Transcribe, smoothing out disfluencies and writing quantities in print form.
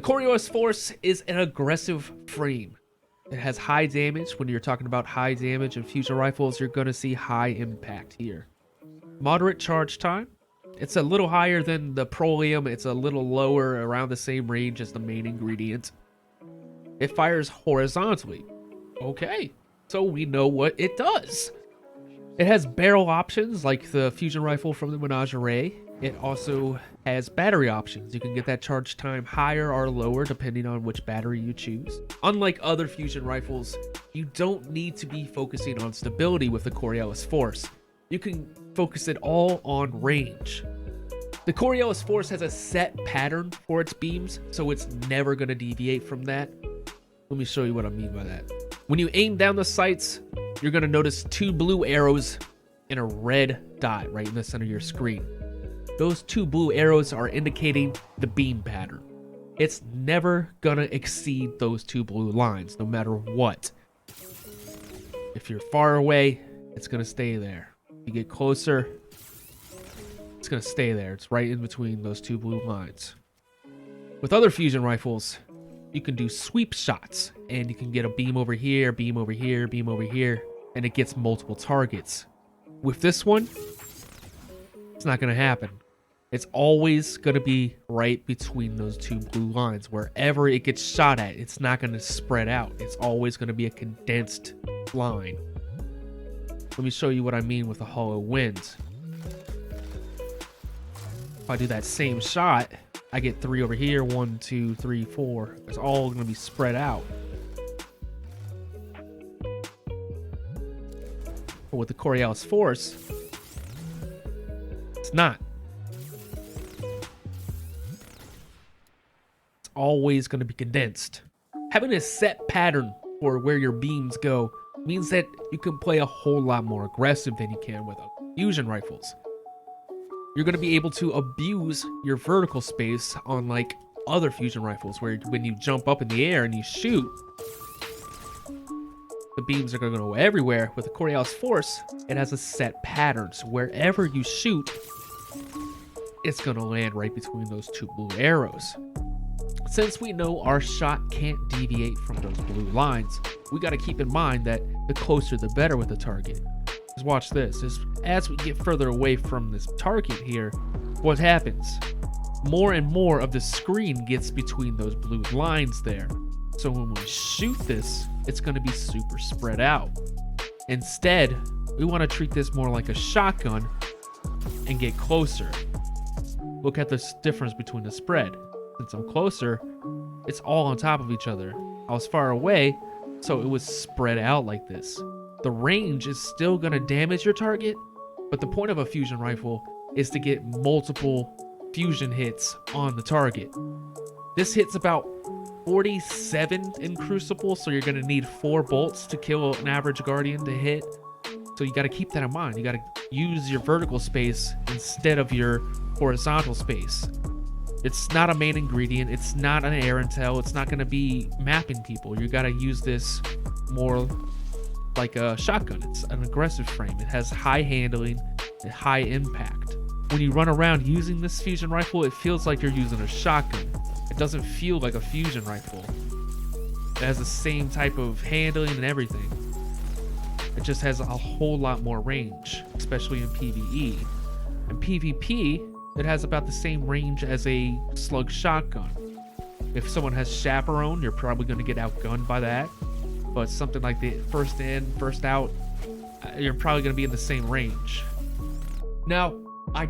Coriolis Force is an aggressive frame. It has high damage. When you're talking about high damage and fusion rifles, you're going to see high impact here. Moderate charge time. It's a little higher than the Prolium. It's a little lower, around the same range as the main ingredient. It fires horizontally. Okay, so we know what it does. It has barrel options like the fusion rifle from the Menagerie. It also has battery options. You can get that charge time higher or lower depending on which battery you choose. Unlike other fusion rifles, you don't need to be focusing on stability with the Coriolis Force. You can focus it all on range. The Coriolis Force has a set pattern for its beams, so it's never going to deviate from that. Let me show you what I mean by that. When you aim down the sights, you're going to notice two blue arrows and a red dot right in the center of your screen. Those two blue arrows are indicating the beam pattern. It's never going to exceed those two blue lines, no matter what. If you're far away, it's going to stay there. If you get closer, it's going to stay there. It's right in between those two blue lines. With other fusion rifles, you can do sweep shots, and you can get a beam over here, beam over here, beam over here, and it gets multiple targets. With this one, it's not going to happen. It's always going to be right between those two blue lines. Wherever it gets shot at, it's not going to spread out. It's always going to be a condensed line. Let me show you what I mean with a hollow wind. If I do that same shot, I get 3 over here, 1, 2, 3, 4. It's all going to be spread out. But with the Coriolis Force, it's not. It's always going to be condensed. Having a set pattern for where your beams go means that you can play a whole lot more aggressive than you can with fusion rifles. You're going to be able to abuse your vertical space on like other fusion rifles, where when you jump up in the air and you shoot, the beams are going to go everywhere. With the Coriolis Force, it has a set pattern, so wherever you shoot, it's going to land right between those two blue arrows. Since we know our shot can't deviate from those blue lines, we got to keep in mind that the closer the better with the target. Just watch this. As we get further away from this target here, what happens? More and more of the screen gets between those blue lines there. So when we shoot this, it's going to be super spread out. Instead, we want to treat this more like a shotgun and get closer. Look at the difference between the spread. Since I'm closer, it's all on top of each other. I was far away, so it was spread out like this. The range is still going to damage your target, but the point of a fusion rifle is to get multiple fusion hits on the target. This hits about 47 in Crucible, so you're going to need 4 bolts to kill an average Guardian to hit. So you got to keep that in mind. You got to use your vertical space instead of your horizontal space. It's not a main ingredient. It's not an air intel. It's not going to be mapping people. You got to use this more like a shotgun. It's an aggressive frame. It has high handling and high impact. When you run around using this fusion rifle, it feels like you're using a shotgun. It doesn't feel like a fusion rifle. It has the same type of handling and everything. It just has a whole lot more range, especially in PvE. In PvP, it has about the same range as a slug shotgun. If someone has Chaperone, you're probably going to get outgunned by that. But something like the first in, first out, you're probably going to be in the same range. Now, I